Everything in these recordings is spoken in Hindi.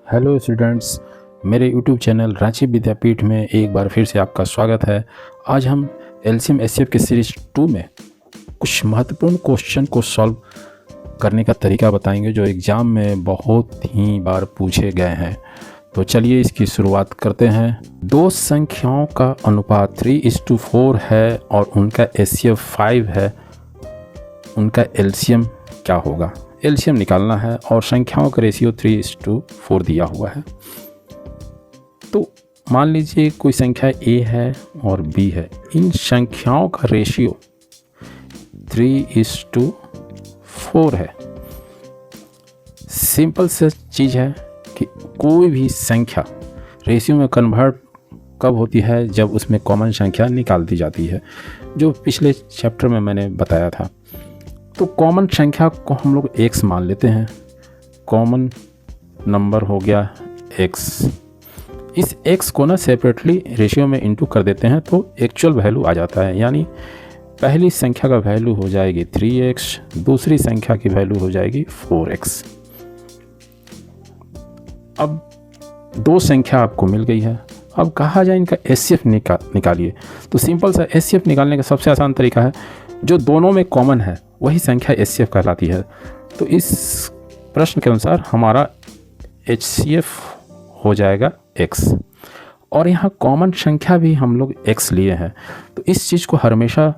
हेलो स्टूडेंट्स, मेरे यूट्यूब चैनल रांची विद्यापीठ में एक बार फिर से आपका स्वागत है। आज हम एलसीएम एचसीएफ की सीरीज 2 में कुछ महत्वपूर्ण क्वेश्चन को सॉल्व करने का तरीका बताएंगे जो एग्ज़ाम में बहुत ही बार पूछे गए हैं। तो चलिए इसकी शुरुआत करते हैं। दो संख्याओं का अनुपात 3:4 है और उनका एचसीएफ 5 है, उनका एलसीएम क्या होगा? एलसीएम निकालना है और संख्याओं का रेशियो 3:4 दिया हुआ है। तो मान लीजिए कोई संख्या ए है और बी है, इन संख्याओं का रेशियो 3:4 है। सिंपल सा चीज़ है कि कोई भी संख्या रेशियो में कन्वर्ट कब होती है? जब उसमें कॉमन संख्या निकाल दी जाती है, जो पिछले चैप्टर में मैंने बताया था। तो कॉमन संख्या को हम लोग x मान लेते हैं। कॉमन नंबर हो गया x। इस x को ना सेपरेटली रेशियो में इंटू कर देते हैं तो एक्चुअल वैल्यू आ जाता है। यानी पहली संख्या का वैल्यू हो जाएगी 3x, दूसरी संख्या की वैल्यू हो जाएगी 4x। अब दो संख्या आपको मिल गई है। अब कहा जाए इनका एचसीएफ निकालिए। तो सिंपल सा एचसीएफ निकालने का सबसे आसान तरीका है, जो दोनों में कॉमन है वही संख्या एचसीएफ कहलाती है। तो इस प्रश्न के अनुसार हमारा एचसीएफ हो जाएगा x, और यहाँ कॉमन संख्या भी हम लोग x लिए हैं। तो इस चीज़ को हमेशा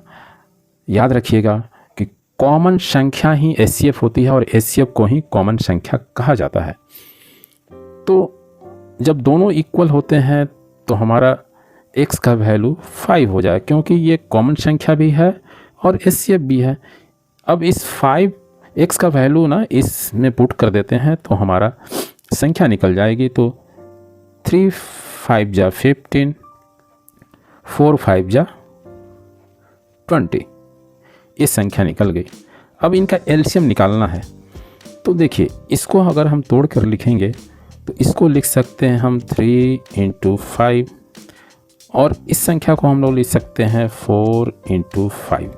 याद रखिएगा कि कॉमन संख्या ही एचसीएफ होती है और एचसीएफ को ही कॉमन संख्या कहा जाता है। तो जब दोनों इक्वल होते हैं तो हमारा x का वैल्यू 5 हो जाए, क्योंकि ये कॉमन संख्या भी है और एचसीएफ भी है। अब इस 5x का वैल्यू ना इसमें पुट कर देते हैं तो हमारा संख्या निकल जाएगी। तो 3 5 जा 15, 4 5 जा 20, ये संख्या निकल गई। अब इनका एलसीएम निकालना है। तो देखिए, इसको अगर हम तोड़ कर लिखेंगे तो इसको लिख सकते हैं हम 3 × 5, और इस संख्या को हम लोग लिख सकते हैं 4 × 5।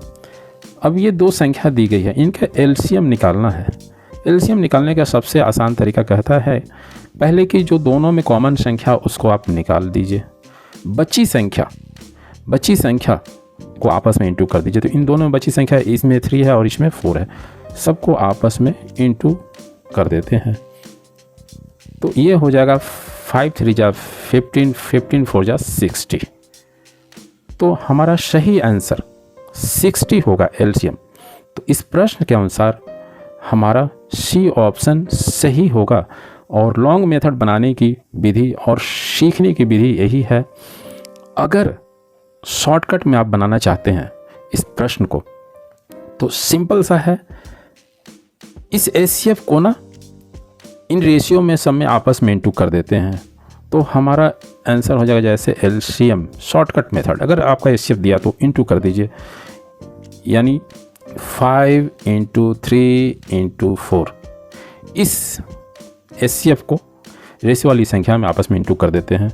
अब ये दो संख्या दी गई है, इनका एलसीएम निकालना है। एलसीएम निकालने का सबसे आसान तरीका कहता है, पहले की जो दोनों में कॉमन संख्या उसको आप निकाल दीजिए, बची संख्या को आपस में इंटू कर दीजिए। तो इन दोनों में बची संख्या, इसमें 3 है और इसमें 4 है, सबको आपस में इंटू कर देते हैं। तो ये हो जाएगा 5 3 जा 15, 15 4 जा 60। तो हमारा सही आंसर 60 होगा एलसीएम। तो इस प्रश्न के अनुसार हमारा सी ऑप्शन सही होगा। और लॉन्ग मेथड बनाने की विधि और सीखने की विधि यही है। अगर शॉर्टकट में आप बनाना चाहते हैं इस प्रश्न को, तो सिंपल सा है, इस एचसीएफ को ना इन रेशियो में सब में आपस में इंटू कर देते हैं तो हमारा आंसर हो जाएगा जैसे एलसीएम। शॉर्टकट मेथड, अगर आपका एचसीएफ दिया तो इंटू कर दीजिए, यानी 5 × 3 × 4। इस एचसीएफ को रेशियो वाली संख्या में आपस में इंटू कर देते हैं।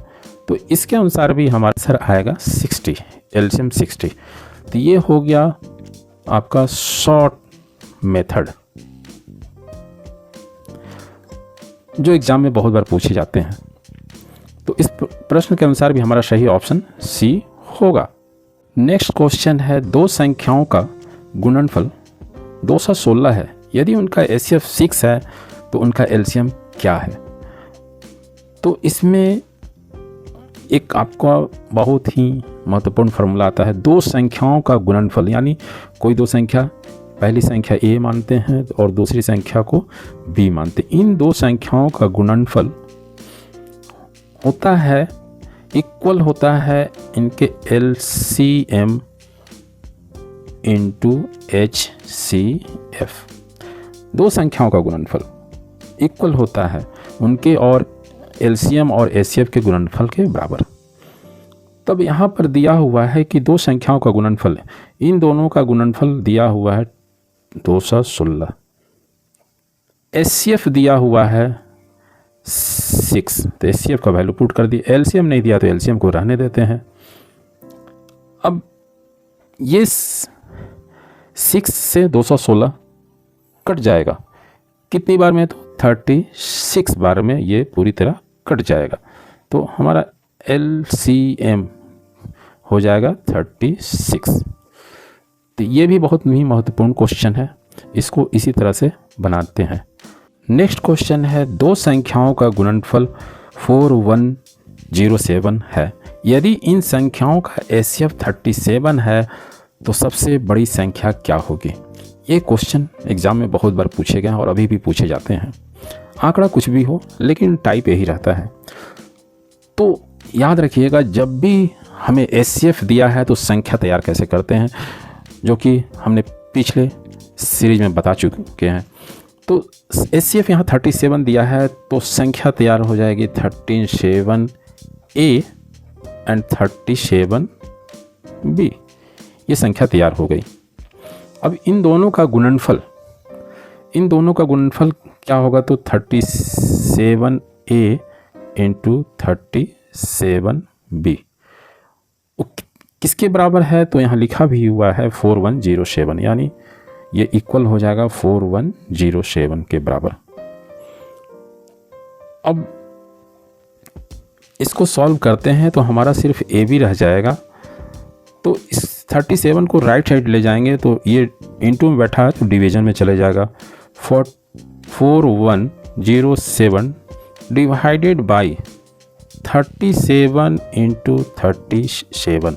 तो इसके अनुसार भी हमारा आंसर आएगा 60, एलसीएम 60। तो ये हो गया आपका शॉर्ट मेथड, जो एग्ज़ाम में बहुत बार पूछे जाते हैं। तो इस प्रश्न के अनुसार भी हमारा सही ऑप्शन सी होगा। नेक्स्ट क्वेश्चन है, दो संख्याओं का गुणनफल 216 है। यदि उनका एचसीएफ 6 है तो उनका एलसीएम क्या है? तो इसमें एक आपका बहुत ही महत्वपूर्ण फार्मूला आता है, दो संख्याओं का गुणनफल। यानी कोई दो संख्या, पहली संख्या ए मानते हैं और दूसरी संख्या को बी मानते हैं। इन दो संख्याओं का गुणनफल होता है, इक्वल होता है इनके एलसीएम इंटू एचसीएफ। दो संख्याओं का गुणनफल इक्वल होता है उनके और एलसीएम और एचसीएफ के गुणनफल के बराबर। तब यहाँ पर दिया हुआ है कि दो संख्याओं का गुणनफल, इन दोनों का गुणनफल दिया हुआ है 216, एचसीएफ दिया हुआ है 6। तो एचसीएफ का वैल्यू पुट कर दी, एलसीएम नहीं दिया तो एलसीएम को रहने देते हैं। अब ये 6 से 216 कट जाएगा, कितनी बार में, तो 36 बार में ये पूरी तरह कट जाएगा। तो हमारा LCM हो जाएगा 36। तो ये भी बहुत ही महत्वपूर्ण क्वेश्चन है, इसको इसी तरह से बनाते हैं। नेक्स्ट क्वेश्चन है, दो संख्याओं का गुणनफल 4107 है। यदि इन संख्याओं का HCF 37 है तो सबसे बड़ी संख्या क्या होगी? ये क्वेश्चन एग्ज़ाम में बहुत बार पूछे गए हैं और अभी भी पूछे जाते हैं। आंकड़ा कुछ भी हो लेकिन टाइप यही रहता है। तो याद रखिएगा, जब भी हमें HCF दिया है तो संख्या तैयार कैसे करते हैं, जो कि हमने पिछले सीरीज में बता चुके हैं। तो HCF यहाँ 37 दिया है तो संख्या तैयार हो जाएगी 37A एंड 37B। ये संख्या तैयार हो गई। अब इन दोनों का गुणनफल क्या होगा? तो 37A इंटू 37B किसके बराबर है? तो यहाँ लिखा भी हुआ है 4107, यानी ये इक्वल हो जाएगा 4107 के बराबर। अब इसको सॉल्व करते हैं तो हमारा सिर्फ AB रह जाएगा। तो इस 37 को राइट साइड ले जाएंगे तो ये इंटू में बैठा है तो डिवीजन में चले जाएगा। 4107 डिवाइडेड बाई 37 इंटू 37।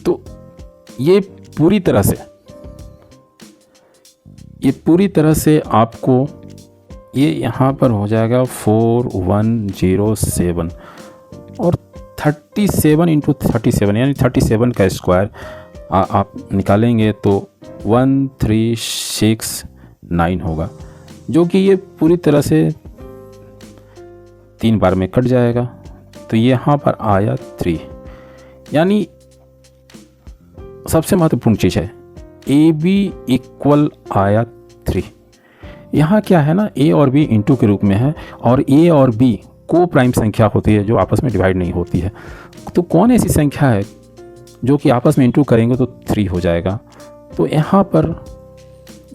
तो ये पूरी तरह से आपको ये यहाँ पर हो जाएगा 4107 और 37 इंटू 37 यानी 37 का स्क्वायर आप निकालेंगे तो 1369 होगा, जो कि ये पूरी तरह से 3 बार में कट जाएगा। तो यहाँ पर आया 3, यानी सबसे महत्वपूर्ण चीज़ है AB इक्वल आया 3। यहाँ क्या है ना, A और B इंटू के रूप में है और A और B को प्राइम संख्या होती है जो आपस में डिवाइड नहीं होती है। तो कौन ऐसी संख्या है जो कि आपस में इंटू करेंगे तो 3 हो जाएगा? तो यहाँ पर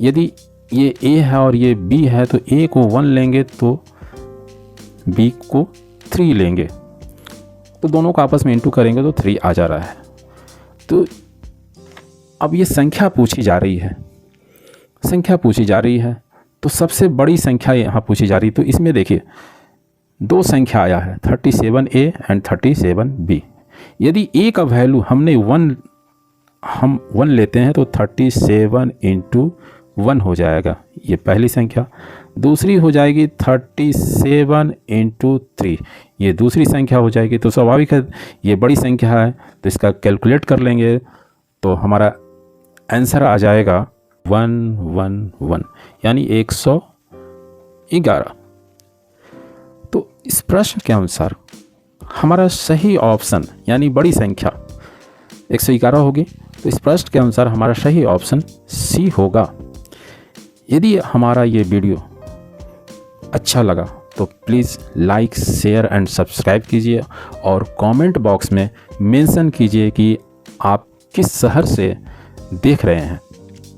यदि ये A है और ये B है तो A को 1 लेंगे तो B को 3 लेंगे, तो दोनों को आपस में इंटू करेंगे तो 3 आ जा रहा है। तो अब ये संख्या पूछी जा रही है तो सबसे बड़ी संख्या यहाँ पूछी जा रही है। तो इसमें देखिए 2 संख्या आया है 37A एंड 37B। यदि A का वैल्यू हम 1 लेते हैं तो 37 इंटू 1 हो जाएगा, ये पहली संख्या। दूसरी हो जाएगी 37 इंटू 3, ये दूसरी संख्या हो जाएगी। तो स्वाभाविक है ये बड़ी संख्या है तो इसका कैलकुलेट कर लेंगे तो हमारा आंसर आ जाएगा 111 यानी 111। तो इस प्रश्न के अनुसार हमारा सही ऑप्शन यानी बड़ी संख्या 111 होगी। तो इस प्रश्न के अनुसार हमारा सही ऑप्शन C होगा। यदि हमारा ये वीडियो अच्छा लगा तो please like, share and subscribe कीजिए और कमेंट बॉक्स में मेंशन कीजिए कि आप किस शहर से देख रहे हैं।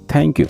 Thank you.